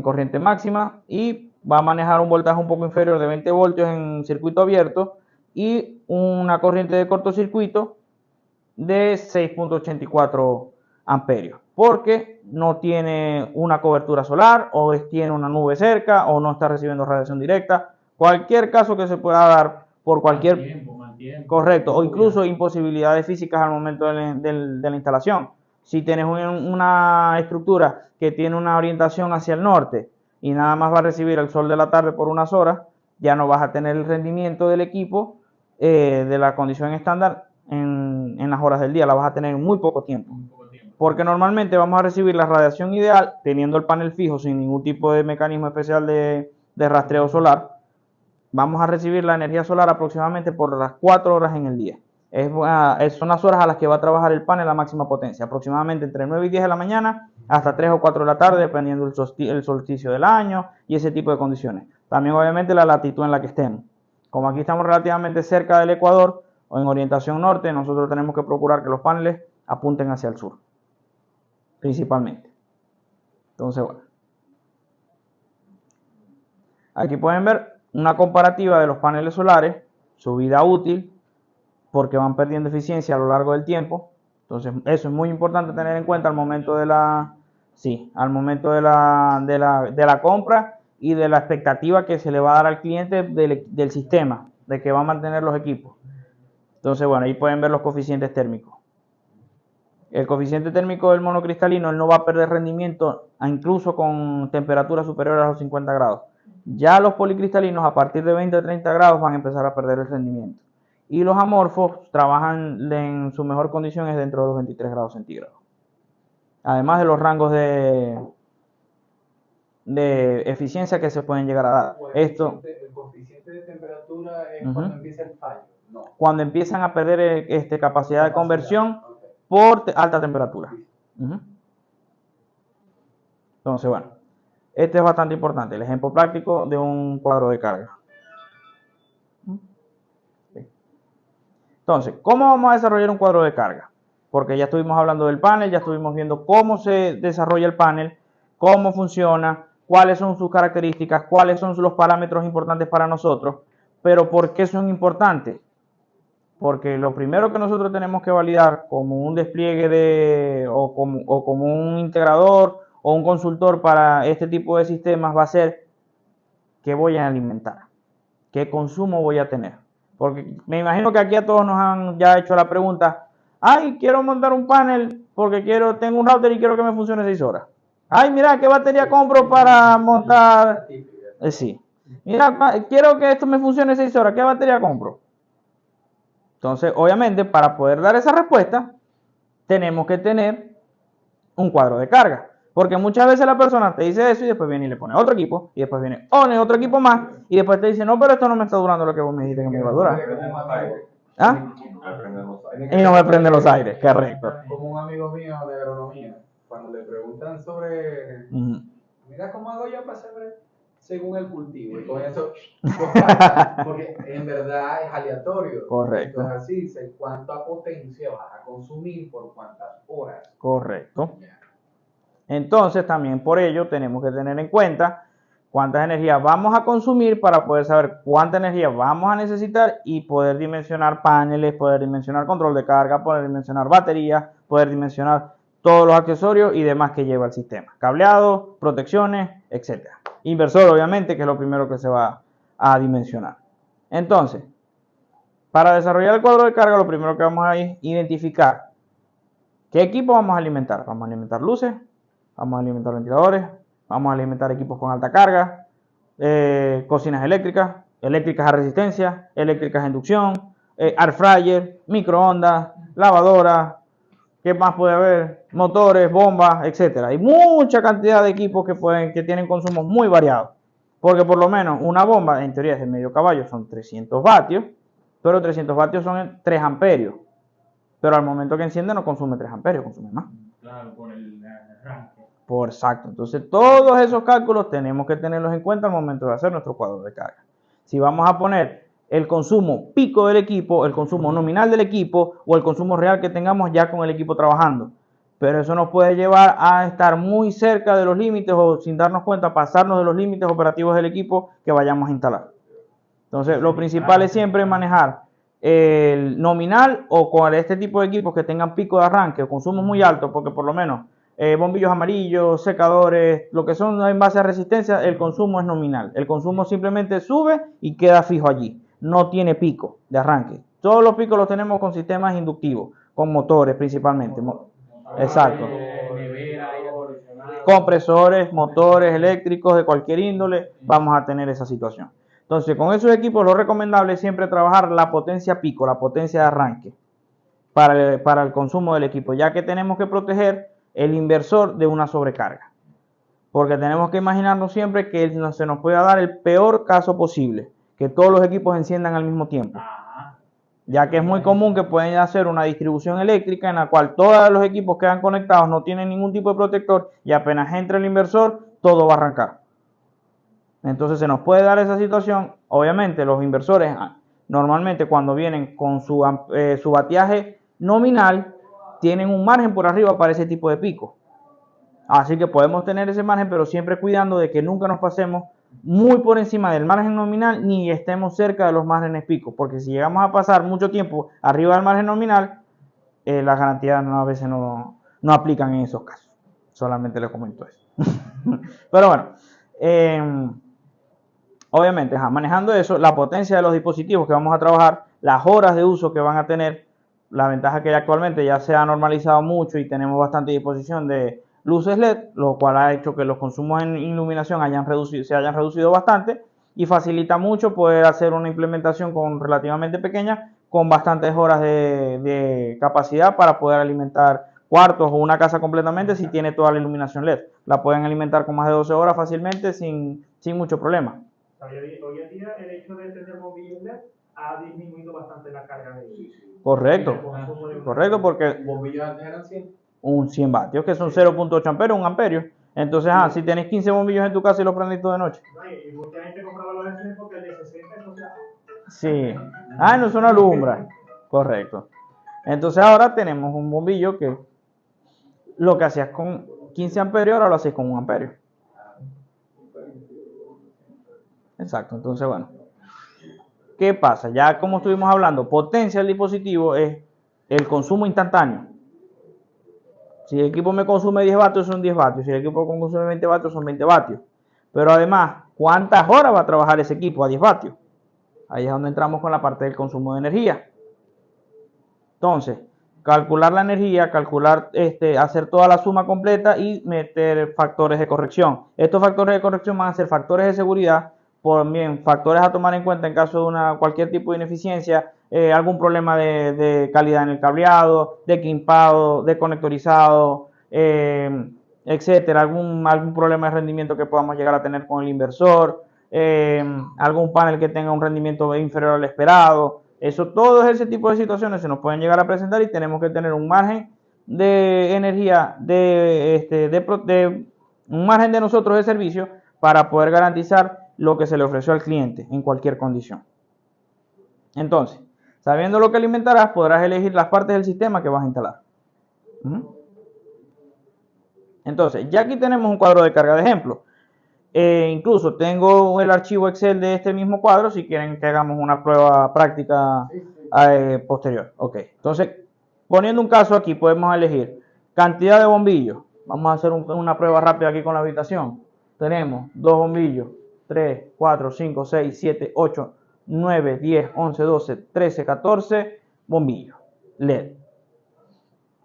corriente máxima y va a manejar un voltaje un poco inferior de 20 voltios en circuito abierto y una corriente de cortocircuito de 6.84 amperios, porque no tiene una cobertura solar o tiene una nube cerca o no está recibiendo radiación directa. Cualquier caso que se pueda dar por cualquier Mal tiempo. Correcto, o incluso imposibilidades físicas al momento de la instalación. Si tienes una estructura que tiene una orientación hacia el norte y nada más va a recibir el sol de la tarde por unas horas, ya no vas a tener el rendimiento del equipo de la condición estándar en las horas del día, la vas a tener en muy poco tiempo. Porque normalmente vamos a recibir la radiación ideal teniendo el panel fijo sin ningún tipo de mecanismo especial de rastreo solar. Vamos a recibir la energía solar aproximadamente por las 4 horas en el día. Son las horas a las que va a trabajar el panel a máxima potencia, aproximadamente entre 9 y 10 de la mañana hasta 3 o 4 de la tarde, dependiendo el solsticio del año y ese tipo de condiciones. También obviamente la latitud en la que estemos. Como aquí estamos relativamente cerca del Ecuador o en orientación norte, nosotros tenemos que procurar que los paneles apunten hacia el sur, principalmente. Entonces, bueno. Aquí pueden ver una comparativa de los paneles solares, su vida útil, porque van perdiendo eficiencia a lo largo del tiempo. Entonces, eso es muy importante tener en cuenta al momento de la compra y de la expectativa que se le va a dar al cliente del sistema, de que va a mantener los equipos. Entonces, bueno, ahí pueden ver los coeficientes térmicos. El coeficiente térmico del monocristalino, él no va a perder rendimiento incluso con temperaturas superiores a los 50 grados. Ya los policristalinos a partir de 20 o 30 grados van a empezar a perder el rendimiento. Y los amorfos trabajan en su mejor condiciones dentro de los 23 grados centígrados. Además de los rangos de de eficiencia que se pueden llegar a dar. Esto, El coeficiente de temperatura es Ujú. cuando empieza el fallo. No. cuando empiezan a perder capacidad de Capacidad, conversión ok. por alta temperatura. Ujú. Entonces, bueno, este es bastante importante, el ejemplo práctico de un cuadro de carga. Entonces, ¿cómo vamos a desarrollar un cuadro de carga? Porque ya estuvimos hablando del panel, ya estuvimos viendo cómo se desarrolla el panel, cómo funciona, cuáles son sus características, cuáles son los parámetros importantes para nosotros. Pero ¿por qué son importantes? Porque lo primero que nosotros tenemos que validar como un despliegue o como un integrador o un consultor para este tipo de sistemas va a ser qué voy a alimentar, qué consumo voy a tener. Porque me imagino que aquí a todos nos han ya hecho la pregunta, ay, quiero montar un panel porque tengo un router y quiero que me funcione 6 horas. Ay, mira, ¿qué batería compro para montar? Sí. Mira, quiero que esto me funcione 6 horas, ¿qué batería compro? Entonces, obviamente, para poder dar esa respuesta, tenemos que tener un cuadro de carga. Porque muchas veces la persona te dice eso y después viene y le pone otro equipo, y después viene otro equipo más, y después te dice, no, pero esto no me está durando lo que vos me dijiste que me iba a durar. ¿Ah? Y no me prende los aires, correcto. Como un amigo mío de agronomía, cuando le preguntan sobre, mira cómo hago yo para saber según el cultivo, y con eso, porque en verdad es aleatorio. Correcto. Entonces así dice cuánta potencia vas a consumir por cuántas horas. Correcto. Entonces, también por ello tenemos que tener en cuenta cuántas energías vamos a consumir para poder saber cuánta energía vamos a necesitar y poder dimensionar paneles, poder dimensionar control de carga, poder dimensionar baterías, poder dimensionar todos los accesorios y demás que lleva el sistema. Cableado, protecciones, etc. Inversor, obviamente, que es lo primero que se va a dimensionar. Entonces, para desarrollar el cuadro de carga, lo primero que vamos a identificar qué equipo vamos a alimentar. Vamos a alimentar luces, vamos a alimentar ventiladores, vamos a alimentar equipos con alta carga, cocinas eléctricas, eléctricas a resistencia, eléctricas a inducción, air fryer, microondas, lavadoras, ¿qué más puede haber? Motores, bombas, etcétera. Hay mucha cantidad de equipos que tienen consumos muy variados. Porque por lo menos una bomba, en teoría es de medio caballo, son 300 vatios, pero 300 vatios son 3 amperios. Pero al momento que enciende no consume 3 amperios, consume más. Claro, por el arranque. Exacto. Entonces todos esos cálculos tenemos que tenerlos en cuenta al momento de hacer nuestro cuadro de carga. Si vamos a poner el consumo pico del equipo, el consumo nominal del equipo o el consumo real que tengamos ya con el equipo trabajando. Pero eso nos puede llevar a estar muy cerca de los límites o sin darnos cuenta pasarnos de los límites operativos del equipo que vayamos a instalar. Entonces lo principal es siempre manejar el nominal o con este tipo de equipos que tengan pico de arranque o consumos muy altos, porque por lo menos bombillos amarillos, secadores, lo que son en base a resistencia, el consumo es nominal. El consumo simplemente sube y queda fijo allí. No tiene pico de arranque. Todos los picos los tenemos con sistemas inductivos, con motores principalmente. Exacto. Compresores, motores eléctricos de cualquier índole, vamos a tener esa situación. Entonces, con esos equipos lo recomendable es siempre trabajar la potencia pico, la potencia de arranque para el consumo del equipo, ya que tenemos que proteger el inversor de una sobrecarga. Porque tenemos que imaginarnos siempre que se nos pueda dar el peor caso posible, que todos los equipos enciendan al mismo tiempo. Ya que es muy común que pueden hacer una distribución eléctrica en la cual todos los equipos quedan conectados, no tienen ningún tipo de protector y apenas entra el inversor, todo va a arrancar. Entonces se nos puede dar esa situación. Obviamente los inversores normalmente cuando vienen con su batiaje nominal tienen un margen por arriba para ese tipo de pico. Así que podemos tener ese margen, pero siempre cuidando de que nunca nos pasemos muy por encima del margen nominal ni estemos cerca de los márgenes pico, porque si llegamos a pasar mucho tiempo arriba del margen nominal, las garantías a veces no aplican en esos casos. Solamente les comento eso. Pero bueno, obviamente, manejando eso, la potencia de los dispositivos que vamos a trabajar, las horas de uso que van a tener, la ventaja que actualmente ya se ha normalizado mucho y tenemos bastante disposición de luces LED, lo cual ha hecho que los consumos en iluminación se hayan reducido bastante y facilita mucho poder hacer una implementación relativamente pequeña con bastantes horas de capacidad para poder alimentar cuartos o una casa completamente si tiene toda la iluminación LED. La pueden alimentar con más de 12 horas fácilmente sin mucho problema. Hoy en día el hecho de tener bombillos LED ha disminuido bastante la carga de Correcto, correcto, porque bombillos antes eran 100. un 100 vatios, que son 0.8 amperes, 1 amperio. Entonces, si tienes 15 bombillos en tu casa y los prendiste de noche. Y mucha gente compraba los de porque el de 60 no se Sí. No es una alumbra. Correcto. Entonces ahora tenemos un bombillo que lo que hacías con 15 amperios ahora lo haces con 1 amperio. Exacto. Entonces, bueno. ¿Qué pasa? Ya como estuvimos hablando, potencia del dispositivo es el consumo instantáneo. Si el equipo me consume 10 vatios, son 10 vatios. Si el equipo consume 20 vatios, son 20 vatios. Pero además, ¿cuántas horas va a trabajar ese equipo a 10 vatios? Ahí es donde entramos con la parte del consumo de energía. Entonces, calcular la energía, hacer toda la suma completa y meter factores de corrección. Estos factores de corrección van a ser factores de seguridad, también factores a tomar en cuenta en caso de cualquier tipo de ineficiencia, algún problema de calidad en el cableado, de crimpado, de conectorizado, etcétera, algún problema de rendimiento que podamos llegar a tener con el inversor, algún panel que tenga un rendimiento inferior al esperado. Todo ese tipo de situaciones se nos pueden llegar a presentar y tenemos que tener un margen de energía, un margen de nosotros de servicio para poder garantizar lo que se le ofreció al cliente en cualquier condición. Entonces, sabiendo lo que alimentarás, podrás elegir las partes del sistema que vas a instalar. Entonces, ya aquí tenemos un cuadro de carga de ejemplo. Incluso tengo el archivo Excel de este mismo cuadro si quieren que hagamos una prueba práctica posterior. Ok, entonces poniendo un caso aquí podemos elegir cantidad de bombillos. Vamos a hacer una prueba rápida aquí con la habitación. Tenemos 2 bombillos, 3, 4, 5, 6, 7, 8, 9, 10, 11, 12, 13, 14 bombillos LED.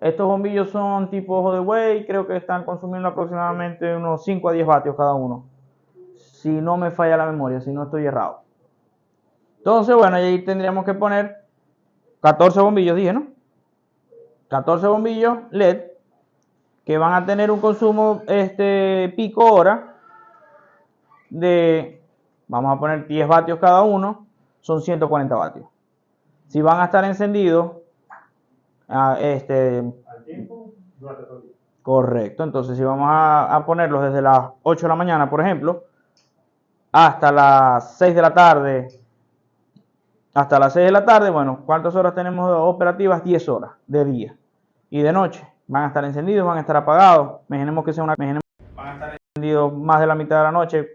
Estos bombillos son tipo ojo de buey, creo que están consumiendo aproximadamente unos 5 a 10 vatios cada uno. Si no me falla la memoria, si no estoy errado. Entonces, bueno, ahí tendríamos que poner 14 bombillos, dije, ¿no? 14 bombillos LED que van a tener un consumo pico hora de, vamos a poner 10 vatios cada uno, son 140 vatios. Si van a estar encendidos, al tiempo, durante todo el día. Correcto, entonces si vamos a ponerlos desde las 8 de la mañana, por ejemplo, hasta las 6 de la tarde, bueno, ¿cuántas horas tenemos operativas? 10 horas de día. Y de noche, van a estar encendidos, van a estar apagados. Imaginemos que van a estar encendidos más de la mitad de la noche,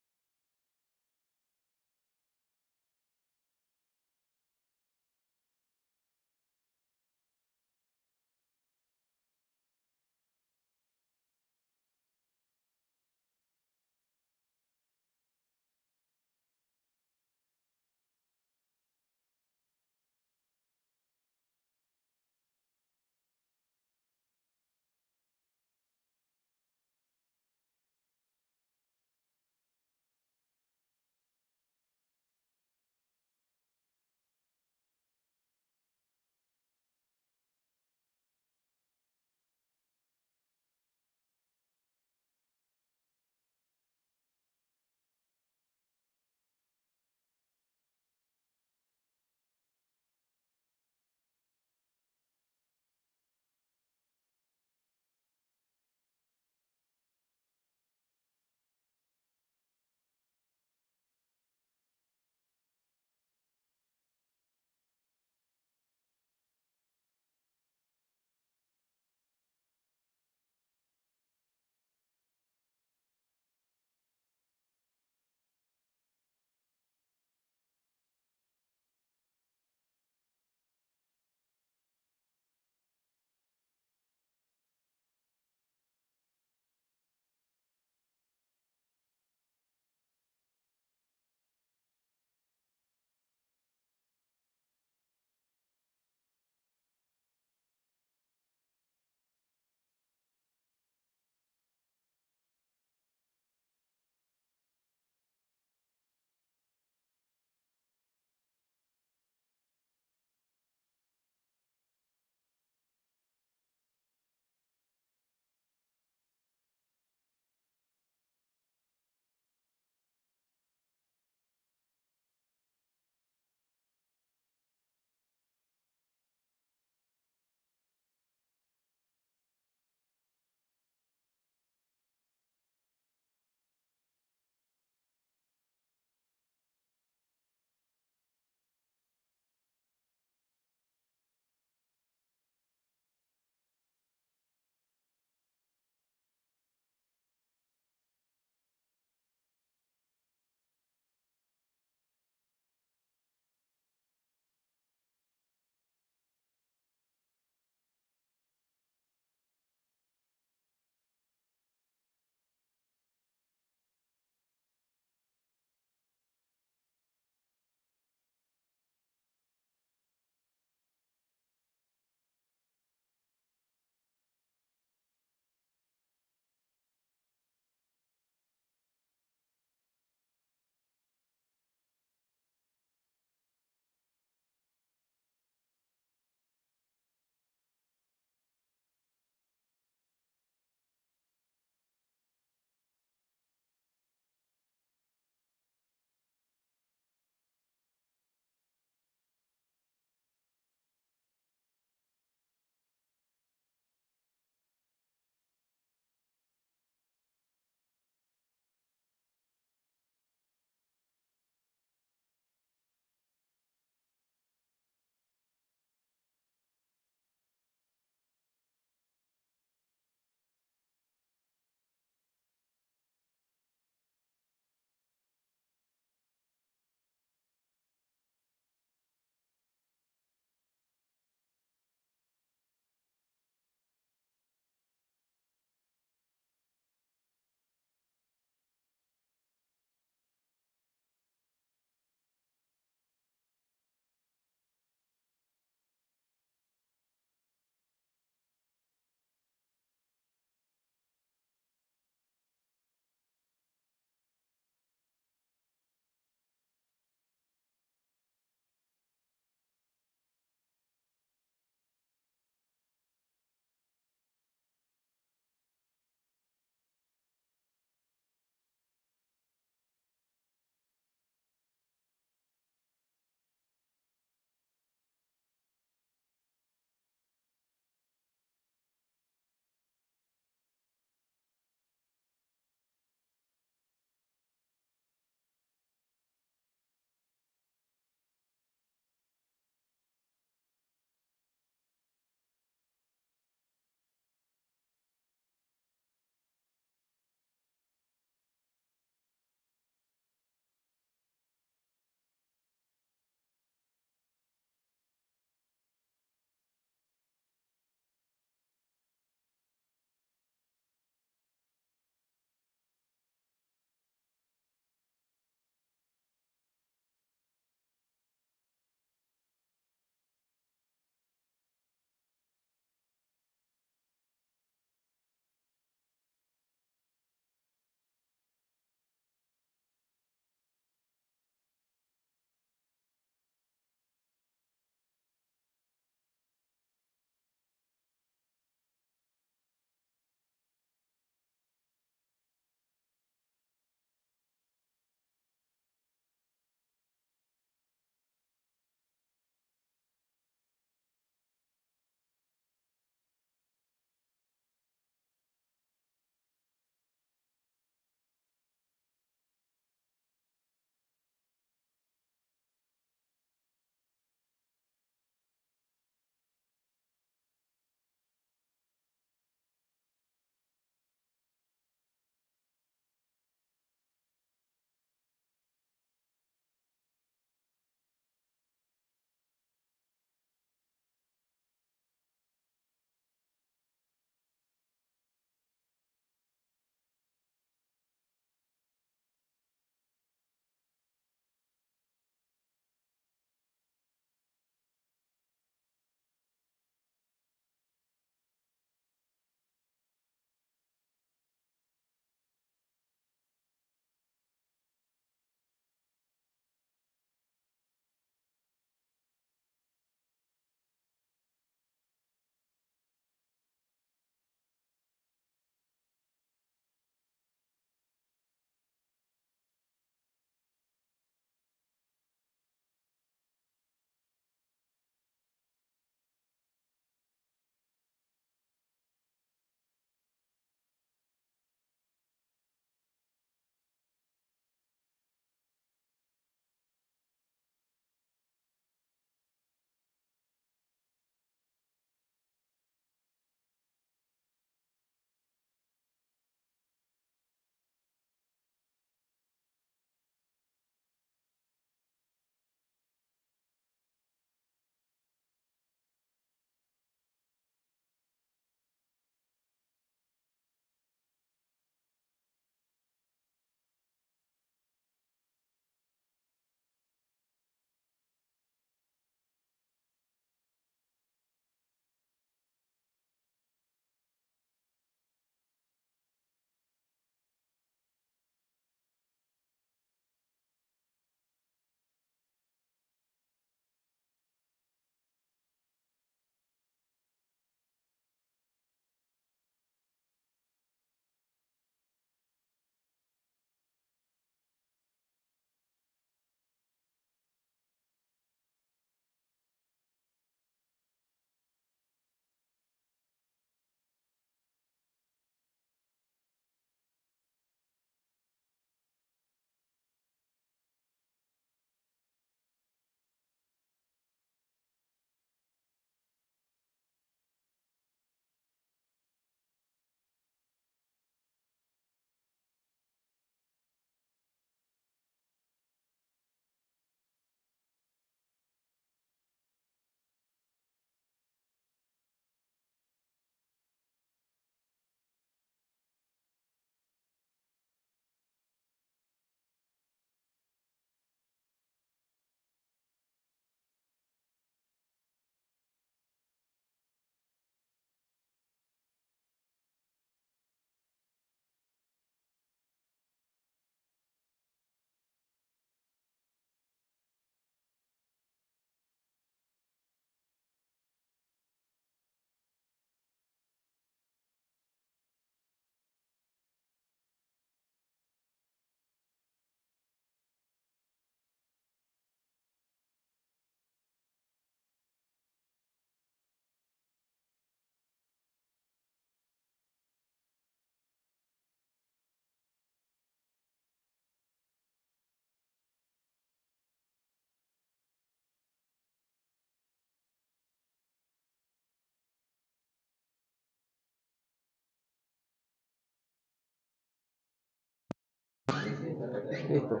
Listo.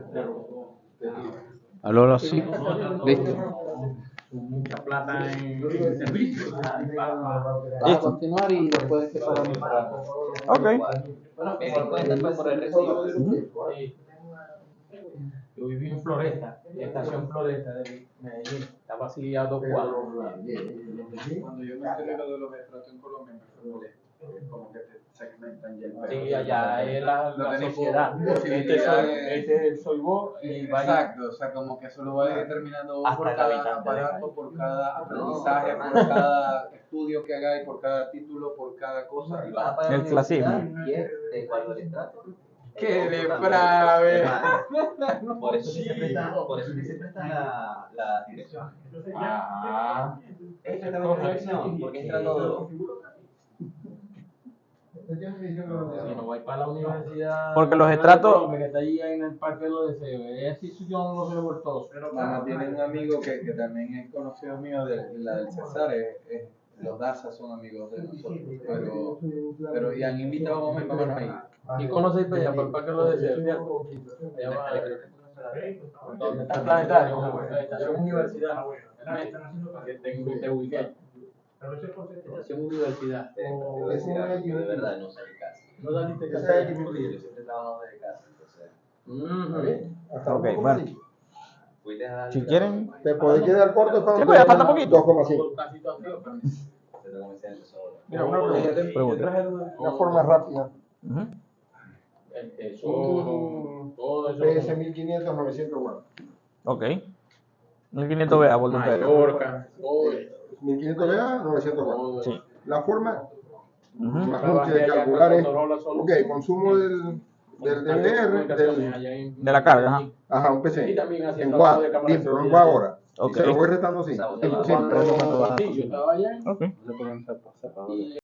Aló, sí. Listo. Mucha plata en servicio. Vas a continuar y después que para mejorar. Ok. Bueno, cuéntame por el recibo. Sí. Yo viví en Floresta, estación Floresta de Medellín. Estaba así a 2 cuadros. Cuando yo me enteré de los estratos en Colombia, me fue molesto. Como que te segmentan ya el pedo. Sí, allá es la tenés sociedad. posibilidad de- Este soy vos y vaya. Exacto, o sea, como que eso lo va determinando vos Hasta por el cada habitante de aparato, por cada aprendizaje, por cada estudio que hagáis, por cada título, por cada cosa. Y vas a pagar El la clasismo. universidad y es de cuál del estrato. ¡Qué deprave! Por eso que se presta la dirección. Ah, Esta es la dirección, porque entra todo. Si no voy para la universidad. Porque los estratos- Que está allí en el parque de los deseos. Es así, yo no lo sé por todos. mamá tiene un amigo que también es conocido mío, la del César, los Daza son amigos de nosotros, pero y han invitado a mamá y papá no ha ido. Y conoces para allá, para el parque de los deseos, ¿cierto? Allá va, donde está el planetario, la estación universidad. Que te ubiqué. Estación universidad. Yo de verdad no salí casi. No saliste Esa casi. es Yo siempre trabajo desde casa. Entonces, Hasta Ok, un bueno. poco fuiste a dar Si quieren, Te podés quedar corto cuando Sí, pues ya falta poquito. 2,5. Casi todo frío, pero te comencé en solo. Mira, una pregunta. pregunta. Una forma rápida. Ujú. todo eso. PS 1500, 900 watts. Ok. 1500 VA, volteo Mallorca, 1500 VA, 900 watts. Sí. La forma Ujú. más útil de calcular es, ok, consumo del DVR, De la carga, ajá. ajá, un PC, Y también hacía en trabajo watts, de cámara de limpio, en seguridad. watts hora. Ok. Se lo voy restando así. Esa Sí, botella. sí, pero no me lo baja. Sí, yo estaba allá. Ok. Le pueden hacer pasar. Y